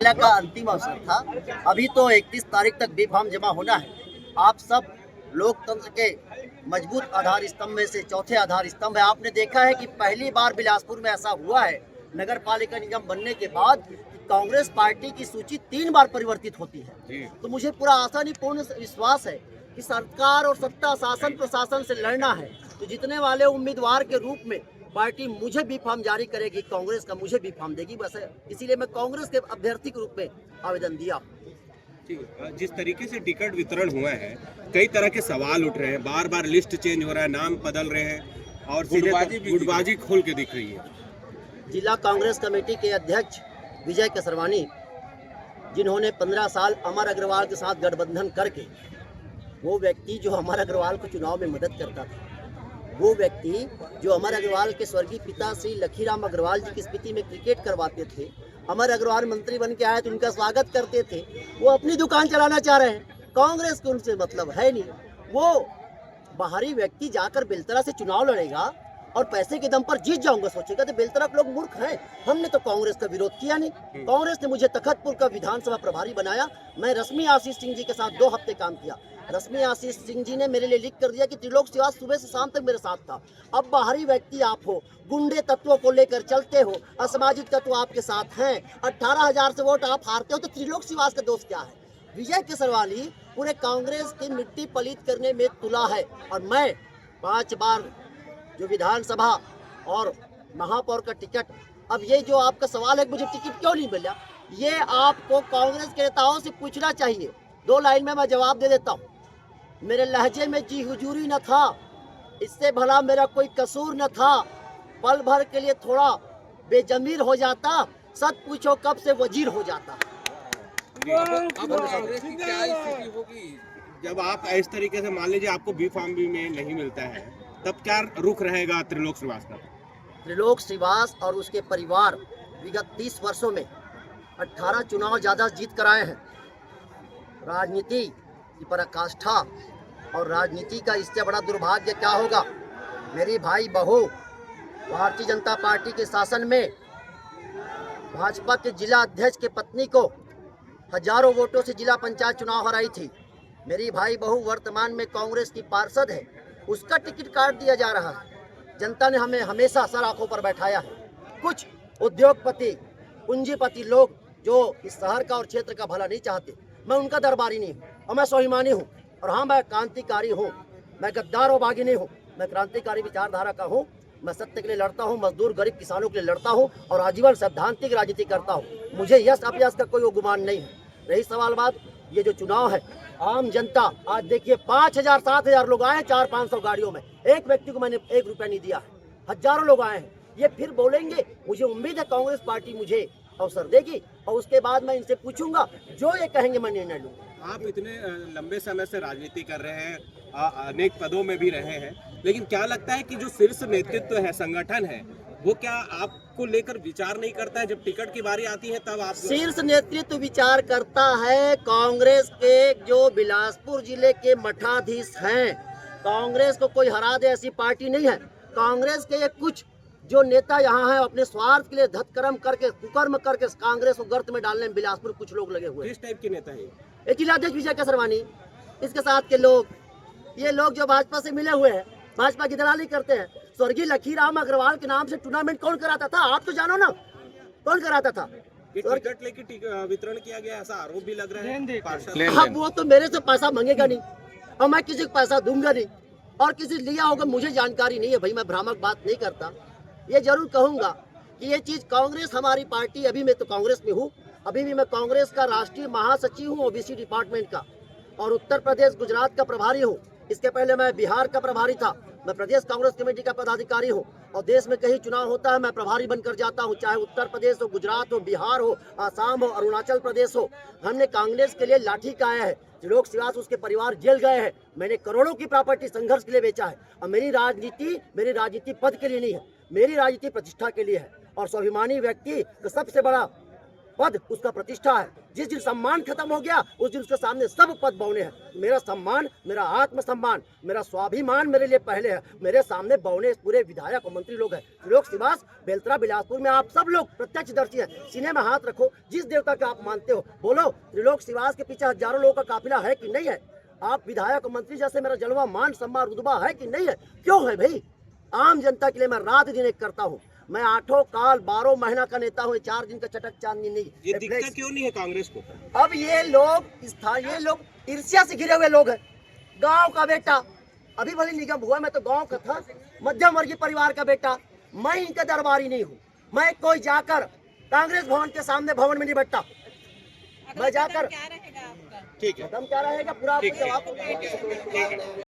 जिला का अंतिम अवसर था। अभी तो 31 तारीख तक बी फॉर्म जमा होना है। आप सब लोकतंत्र के मजबूत आधार स्तंभ में से चौथे आधार स्तंभ है। आपने देखा है कि पहली बार बिलासपुर में ऐसा हुआ है नगर पालिका निगम बनने के बाद कि कांग्रेस पार्टी की सूची 3 बार परिवर्तित होती है। तो मुझे पूरा आसानीपूर्ण विश्वास है कि सरकार और सत्ता शासन प्रशासन से लड़ना है तो जितने वाले उम्मीदवार के रूप में पार्टी मुझे बी फॉर्म जारी करेगी, कांग्रेस का मुझे बी फॉर्म देगी। बस इसीलिए मैं कांग्रेस के अभ्यर्थी के रूप में आवेदन दिया। जिस तरीके से टिकट वितरण हुआ है, कई तरह के सवाल उठ रहे हैं, बार बार लिस्ट चेंज हो रहा है, नाम बदल रहे हैं और गुटबाजी खोल के दिख रही है। जिला कांग्रेस कमेटी के अध्यक्ष विजय केसरवानी, जिन्होंने 15 साल अमर अग्रवाल के साथ गठबंधन करके, वो व्यक्ति जो अमर अग्रवाल को चुनाव में मदद करता था, वो व्यक्ति जो अमर अग्रवाल के स्वर्गीय पिता श्री लखीराम अग्रवाल जी की स्मृति में क्रिकेट करवाते थे, अमर अग्रवाल मंत्री बन के आए तो उनका स्वागत करते थे, वो अपनी दुकान चलाना चाह रहे हैं। कांग्रेस को उनसे मतलब है नहीं। वो बाहरी व्यक्ति जाकर बेलतरा से चुनाव लड़ेगा और पैसे के दम पर जीत जाऊंगा सोचेगा, तो बेलतरा के लोग मूर्ख हैं। हमने तो कांग्रेस का विरोध किया नहीं। कांग्रेस ने मुझे तखतपुर का विधानसभा प्रभारी बनाया। मैं रश्मि आशीष सिंह जी के साथ 2 हफ्ते काम किया। रश्मि आशीष सिंह जी ने मेरे लिए लिख कर दिया कि त्रिलोक श्रीवास सुबह से शाम तक मेरे साथ था। अब बाहरी व्यक्ति आप हो, गुंडे तत्वों को लेकर चलते हो, असामाजिक तत्व आपके साथ हैं, 18,000 से वोट आप हारते हो, तो त्रिलोक श्रीवास का दोष क्या है? विजय केसरवानी पूरे कांग्रेस की मिट्टी पलीत करने में तुला है। और मैं 5 बार जो विधानसभा और महापौर का टिकट, अब ये जो आपका सवाल है मुझे टिकट क्यों नहीं मिला, ये आपको कांग्रेस के नेताओं से पूछना चाहिए। 2 लाइन में मैं जवाब दे देता हूँ। मेरे लहजे में जी हुजूरी न था, इससे भला मेरा कोई कसूर न था। पल भर के लिए थोड़ा बेजमीर हो जाता, सच पूछो कब से वजीर हो जाता। अब कांग्रेस की क्या स्थिति होगी जब आप इस तरीके से, मान लीजिए आपको बी फॉर्म भी में नहीं मिलता है, तब क्या रुख रहेगा त्रिलोक श्रीवास का? त्रिलोक श्रीवास और उसके परिवार विगत 30 वर्षों में 18 चुनाव ज्यादा जीत कर आए हैं। राजनीति की पराकाष्ठा और राजनीति का इससे बड़ा दुर्भाग्य क्या होगा? मेरी भाई बहू भारतीय जनता पार्टी के शासन में भाजपा के जिला अध्यक्ष के पत्नी को हजारों वोटों से जिला पंचायत चुनाव हराई थी। मेरी भाई बहू वर्तमान में कांग्रेस की पार्षद है, उसका टिकट काट दिया जा रहा है। जनता ने हमें हमेशा सर आंखों पर बैठाया है। कुछ उद्योगपति, पूंजीपति लोग जो इस शहर का और क्षेत्र का भला नहीं चाहते, मैं उनका दरबारी नहीं हूँ और मैं स्वाभिमानी हूँ। और हाँ, मैं क्रांतिकारी हूँ, मैं गद्दार और बागी नहीं हूँ, मैं क्रांतिकारी विचारधारा का हूँ। मैं सत्य के लिए लड़ता हूँ, मजदूर गरीब किसानों के लिए लड़ता हूँ और आजीवन सैद्धांतिक राजनीति करता हूँ। मुझे यश अपयश का कोई गुमान नहीं है। रही सवाल बात ये जो चुनाव है, आम जनता आज देखिए 5,000 7,000 लोग आए हैं 400-500 गाड़ियों में, एक व्यक्ति को मैंने 1 रुपया नहीं दिया है। हजारों लोग आए हैं, ये फिर बोलेंगे। मुझे उम्मीद है कांग्रेस पार्टी मुझे अवसर देगी और उसके बाद मैं इनसे पूछूंगा, जो ये कहेंगे मैं निर्णय लूंगा। आप इतने लंबे समय से राजनीति कर रहे हैं, अनेक पदों में भी रहे हैं, लेकिन क्या लगता है कि जो शीर्ष नेतृत्व है, संगठन है, वो क्या आपको लेकर विचार नहीं करता है? जब टिकट की बारी आती है तब आप? शीर्ष नेतृत्व विचार करता है। कांग्रेस के जो बिलासपुर जिले के मठाधीश हैं, कांग्रेस को कोई हरा दे ऐसी पार्टी नहीं है। कांग्रेस के ये कुछ जो नेता यहाँ हैं, अपने स्वार्थ के लिए धतकर्म करके, कुकर्म करके कांग्रेस को गर्त में डालने में बिलासपुर कुछ लोग लगे हुए। किस टाइप के नेता है? एक जिलाध्यक्ष विजय केसरवानी, इसके साथ के लोग, ये लोग जो भाजपा से मिले हुए हैं, भाजपा की दलाली करते हैं। स्वर्गीय लखीराम अग्रवाल के नाम से टूर्नामेंट कौन कराता था? आप तो जानो ना, कौन कराता था? टिकट लेके वितरण किया गया, ऐसा आरोप भी लग रहा है। अब वो तो मेरे से पैसा मांगेगा नहीं और मैं किसी को पैसा दूंगा नहीं, और किसी लिया होगा मुझे जानकारी नहीं है भाई, मैं भ्रामक बात नहीं करता। ये जरूर कहूंगा कि ये चीज कांग्रेस हमारी पार्टी, अभी मैं तो कांग्रेस में हूँ, अभी भी मैं कांग्रेस का राष्ट्रीय महासचिव हूँ ओबीसी डिपार्टमेंट का, और उत्तर प्रदेश गुजरात का प्रभारी हूँ। इसके पहले मैं बिहार का प्रभारी था। मैं प्रदेश कांग्रेस कमेटी का पदाधिकारी हूँ और देश में कहीं चुनाव होता है मैं प्रभारी बनकर जाता हूँ, चाहे उत्तर प्रदेश हो, गुजरात हो, बिहार हो, आसाम हो, अरुणाचल प्रदेश हो। हमने कांग्रेस के लिए लाठी खाया है। त्रिलोक श्रीवास उसके परिवार जेल गए हैं। मैंने करोड़ों की प्रॉपर्टी संघर्ष के लिए बेचा है। और मेरी राजनीति पद के लिए नहीं है, मेरी राजनीति प्रतिष्ठा के लिए है। और स्वाभिमानी व्यक्ति का सबसे बड़ा पद उसका प्रतिष्ठा है। जिस दिन सम्मान खत्म हो गया उस दिन उसके सामने सब पद बौने हैं। मेरा सम्मान, मेरा आत्मसम्मान, मेरा स्वाभिमान मेरे लिए पहले है। मेरे सामने बौने पूरे विधायक और मंत्री लोग हैं। त्रिलोक सिवास, बेलतरा, बिलासपुर में आप सब लोग प्रत्यक्षदर्शी हैं। सीने में हाथ रखो, जिस देवता का आप मानते हो बोलो। त्रिलोक सिवास के पीछे हजारों लोगों का काफिला है कि नहीं है? आप विधायक और मंत्री जैसे मेरा जलवा, मान, सम्मान, रुतबा है कि नहीं है? क्यों है भाई? आम जनता के लिए मैं रात दिन एक करता हूँ। मैं 8 काल 12 महीना का नेता हूँ। 4 दिन का चटक चांदनी नहीं। ये दिखता क्यों नहीं है कांग्रेस को? अब ये लोग ईर्ष्या से घिरे हुए लोग हैं। गांव का बेटा, अभी भले निगम हुआ, मैं तो गांव का था, मध्यम वर्गीय परिवार का बेटा। मैं इनका दरबारी नहीं हूँ। मैं कोई जाकर कांग्रेस भवन के सामने भवन में नहीं बैठता। मैं जाकर ठीक है, कदम क्या रहेगा पूरा आपको जवाब ठीक है।